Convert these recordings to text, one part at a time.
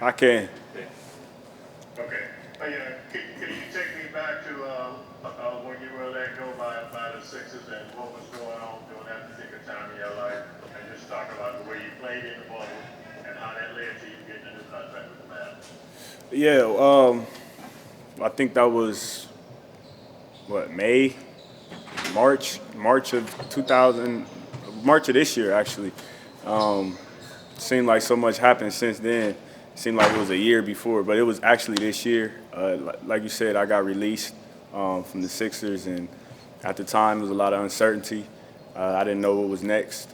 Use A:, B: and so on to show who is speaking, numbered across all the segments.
A: I can.
B: Okay. Can you take me back to when you were let go by the Sixers and what was going on during that particular time in your life, and just talk about the way you played in the bubble and how that led to you getting a new contract with the Mavs?
A: Yeah, I think that was what March of 2000, March of this year actually. Seemed like so much happened since then. Seemed like it was a year before, but it was actually this year. Like you said, I got released from the Sixers, and at the time, there was a lot of uncertainty. I didn't know what was next.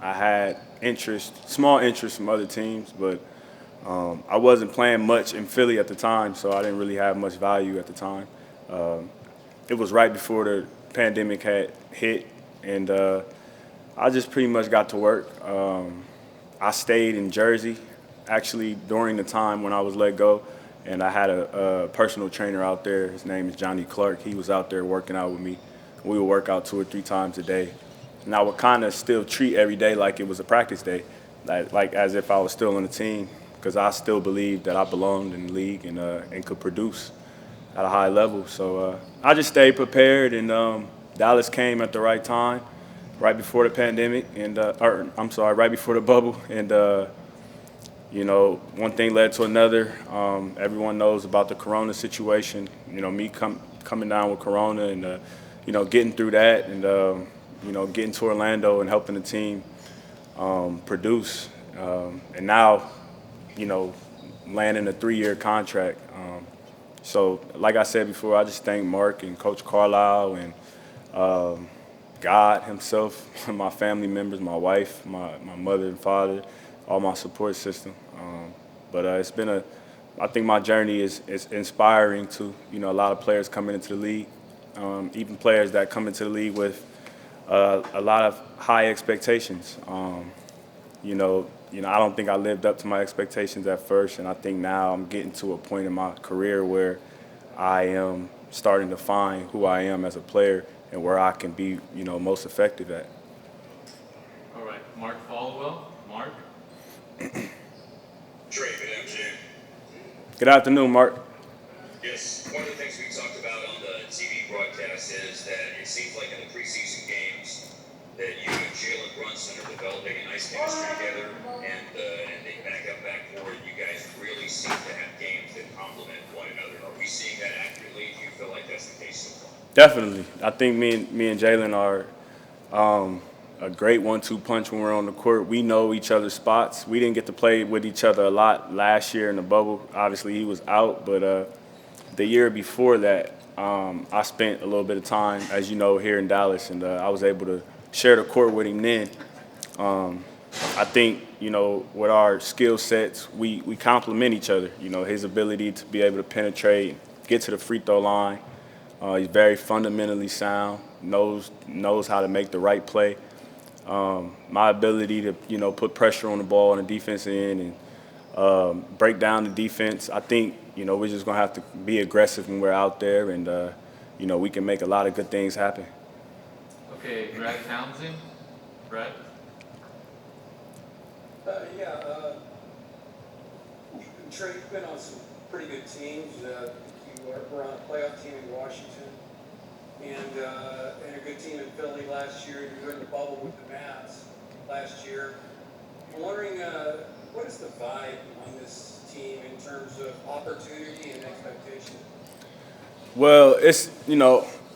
A: I had small interest from other teams, but I wasn't playing much in Philly at the time, so I didn't really have much value at the time. It was right before the pandemic had hit, and I just pretty much got to work. I stayed in Jersey actually during the time when I was let go, and I had a personal trainer out there. His name is Johnny Clark. He was out there working out with me. We would work out 2 or 3 times a day, and I would kind of still treat every day like it was a practice day, like as if I was still on the team, because I still believed that I belonged in the league and could produce at a high level. So I just stayed prepared, and Dallas came at the right time, right before the pandemic, and or I'm sorry, right before the bubble, and one thing led to another. Everyone knows about the Corona situation. Me coming down with Corona, and getting through that, and getting to Orlando and helping the team produce, and now, landing a 3-year contract. So, like I said before, I just thank Mark and Coach Carlisle and God himself, my family members, my wife, my mother and father, all my support system. But it's been I think my journey is inspiring to, a lot of players coming into the league, even players that come into the league with a lot of high expectations. I don't think I lived up to my expectations at first, and I think now I'm getting to a point in my career where I am starting to find who I am as a player and where I can be, most effective at.
C: All right, Mark Folwell. Mark?
D: Trey, good afternoon.
A: Good afternoon, Mark.
D: Yes, one of the things we talked about on the TV broadcast is that it seems like in the preseason games that you and Jalen Brunson are developing a nice chemistry together, and they back up, back forward. You guys really seem to have games that complement one another. Are we seeing that accurately? Do you feel like that's the case so far?
A: Definitely. I think me and Jalen are a great 1-2 punch when we're on the court. We know each other's spots. We didn't get to play with each other a lot last year in the bubble. Obviously, he was out, but the year before that, I spent a little bit of time, as you know, here in Dallas, and I was able to share the court with him then. I think, with our skill sets, we complement each other. His ability to be able to penetrate, get to the free throw line. He's very fundamentally sound, knows how to make the right play. My ability to, put pressure on the ball on the defensive end and break down the defense. I think, we're just going to have to be aggressive when we're out there, and, we can make a lot of good things happen.
C: Okay, Brad Townsend. Brad?
E: Trey, you've been on some pretty good teams. You were on a playoff team in Washington, and a good team in Philly last year. You were in the bubble with the Mavs last year. I'm wondering, what is the vibe on this team in terms of opportunity and expectation?
A: Well, it's,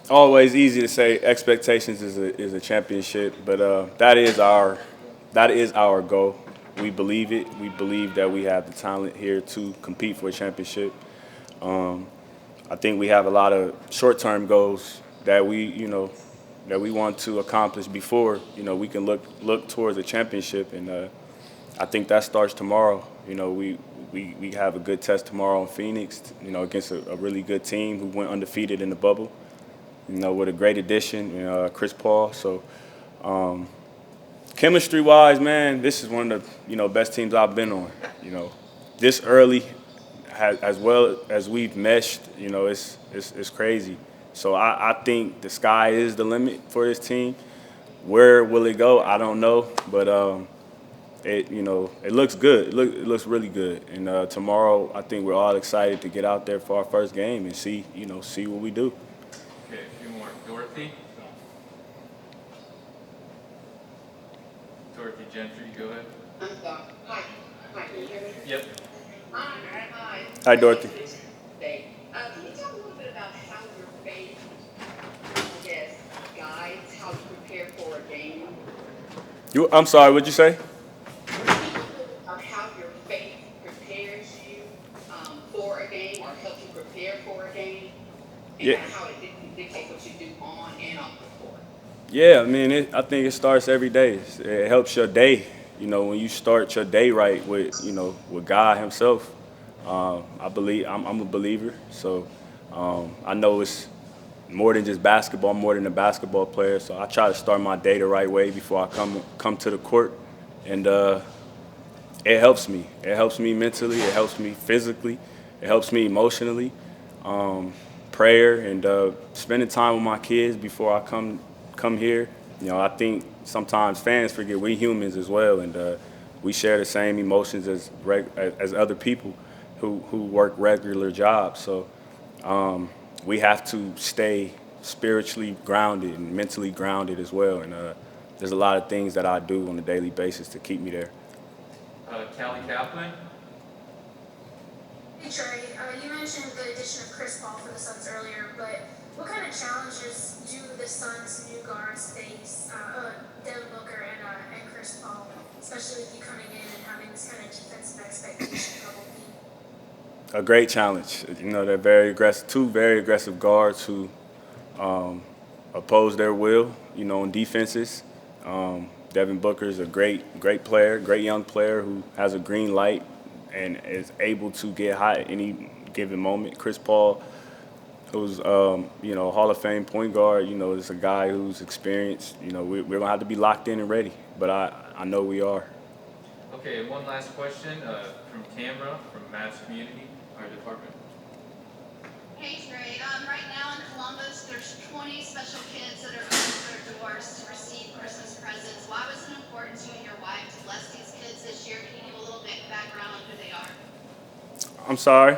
A: always easy to say expectations is a championship, but that is our goal. We believe it. We believe that we have the talent here to compete for a championship. I think we have a lot of short-term goals that we want to accomplish before, we can look towards a championship, and I think that starts tomorrow. We have a good test tomorrow in Phoenix, against a really good team who went undefeated in the bubble, with a great addition, Chris Paul. So chemistry-wise, man, this is one of the, best teams I've been on. This early, as well as we've meshed, it's crazy. So I think the sky is the limit for this team. Where will it go? I don't know, but it looks good. It looks really good. And tomorrow, I think we're all excited to get out there for our first game and see what we do.
C: Okay, a few more. Dorothy? Dorothy Gentry, go ahead.
F: I'm sorry. Hi. Hi, can you hear me?
C: Yep.
F: Hi.
A: Hi, Dorothy.
F: Can you talk a little bit about how your faith, I guess, guides how you prepare for a game?
A: I'm sorry. What'd you say?
F: Or how your faith prepares you for a game or helps you prepare for a game? And
A: Yeah.
F: how it dictates what you do on and off the court.
A: Yeah, I mean, I think it starts every day. It helps your day. When you start your day right with God Himself. I believe I'm a believer, so I know it's more than just basketball. I'm more than a basketball player, so I try to start my day the right way before I come to the court, and it helps me. It helps me mentally. It helps me physically. It helps me emotionally. Prayer and spending time with my kids before I come here. I think sometimes fans forget we humans as well, and we share the same emotions as other people who work regular jobs. So we have to stay spiritually grounded and mentally grounded as well. And there's a lot of things that I do on a daily basis to keep me there.
C: Callie Kaplan?
G: Hey Trey, you mentioned the addition of Chris Paul for the Suns earlier, but what kind of challenges do the Suns' new guards face, Devin Booker and Chris Paul, especially with you coming in and having this kind of defensive expectation level team?
A: A great challenge. They're very aggressive, two very aggressive guards who oppose their will, in defenses. Devin Booker is a great player, great young player who has a green light and is able to get hot at any given moment. Chris Paul, who's Hall of Fame point guard, is a guy who's experienced. We're gonna have to be locked in and ready, but I know we are.
C: Okay, one last question from Tamra from Mavs Community, our department.
H: Hey Trey, right now in Columbus, there's 20 special kids that are coming to their doors to receive Christmas presents. Why was it important to you and your wife to bless these kids this year? Can you give a little bit background on who they are?
A: I'm sorry.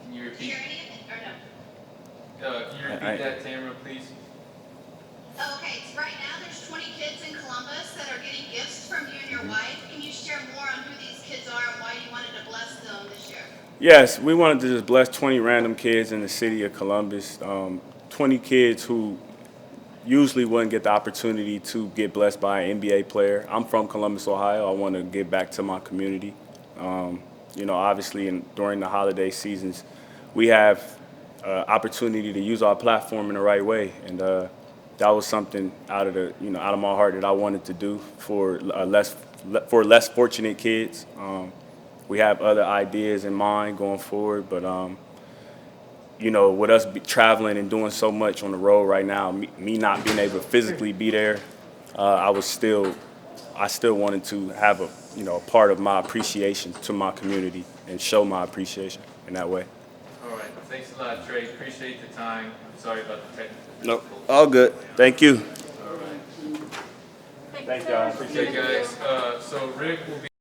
C: Can you
H: Do
C: repeat?
H: you hear any of it or no?
C: Can you repeat that, Tamra, please?
H: Oh, okay, so right now there's 20 kids in Columbus that are getting gifts from you and your wife. Can you share more on who these kids are and why you wanted to bless them this year?
A: Yes, we wanted to just bless 20 random kids in the city of Columbus. 20 kids who usually wouldn't get the opportunity to get blessed by an NBA player. I'm from Columbus, Ohio. I want to give back to my community. Obviously, during the holiday seasons, we have opportunity to use our platform in the right way, and that was something out of my heart that I wanted to do for less fortunate kids. We have other ideas in mind going forward, but with us traveling and doing so much on the road right now, me not being able to physically be there, I still wanted to have a part of my appreciation to my community and show my appreciation in that way.
C: All right, thanks a lot, Trey. Appreciate the time. Sorry about the technical
A: Nope,
C: difficulties.
A: all good. Thank you.
C: All right.
A: Thank y'all. Appreciate it.
C: Okay, guys. So Rick will be.